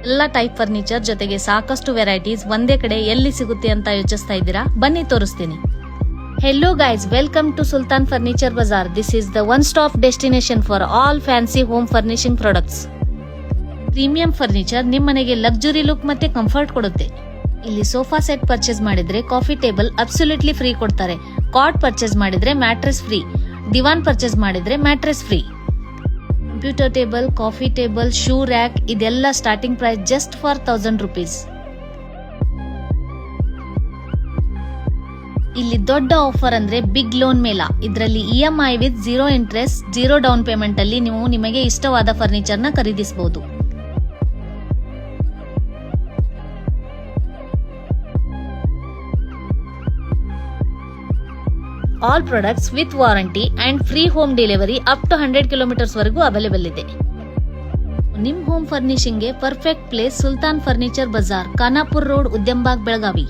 ಎಲ್ಲ type furniture ಜೊತೆಗೆ ಸಾಕಷ್ಟು ವೆರೈಟೀಸ್ ಒಂದೇ ಕಡೆ ಎಲ್ಲಿ ಸಿಗುತ್ತೆ ಅಂತ ಯೋಚಿಸ್ತಾ ಇದ್ದೀರಾ? ಬನ್ನಿ ತೋರಿಸ್ತೀನಿ. Hello guys, welcome to Sultan furniture bazaar. This is the one stop destination for all fancy home furnishing products. Premium furniture ನಿಮ್ಮ ಮನೆಗೆ ಲಕ್ಸುರಿ ಲುಕ್ ಮತ್ತೆ ಕಂಫರ್ಟ್ ಕೊಡುತ್ತೆ. ಇಲ್ಲಿ ಸೋಫಾ ಸೆಟ್ ಪರ್ಚೇಸ್ ಮಾಡಿದ್ರೆ ಕಾಫಿ ಟೇಬಲ್ ಅಬ್ಸಲ್ಯೂಟ್ಲಿ ಫ್ರೀ ಕೊಡ್ತಾರೆ. ಕಾಟ್ ಪರ್ಚೇಸ್ ಮಾಡಿದ್ರೆ mattress free. Divan purchase ಮಾಡಿದ್ರೆ mattress free. Computer table, coffee table, shoe rack ಇದೆಲ್ಲ starting price just for 1000 rupees. ಇಲ್ಲಿ ದೊಡ್ಡ ಆಫರ್ ಅಂದ್ರೆ ಬಿಗ್ ಲೋನ್ ಮೇಳ. ಇದರಲ್ಲಿ EMI with 0 interest, 0 down payment ಅಲ್ಲಿ ನೀವು ನಿಮಗೆ ಇಷ್ಟವಾದ ಫರ್ನಿಚರ್ ನ ಖರೀದಿಸಬಹುದು. All products with warranty and free home delivery up to 100 kilometers ವರೆಗೂ ಅವೈಲೇಬಲ್ ಇದೆ. ನಿಮ್ ಹೋಮ್ ಫರ್ನಿಶಿಂಗ್ ಗೆ perfect place Sultan furniture bazaar, Khanapur road, Udyambag, Belagavi.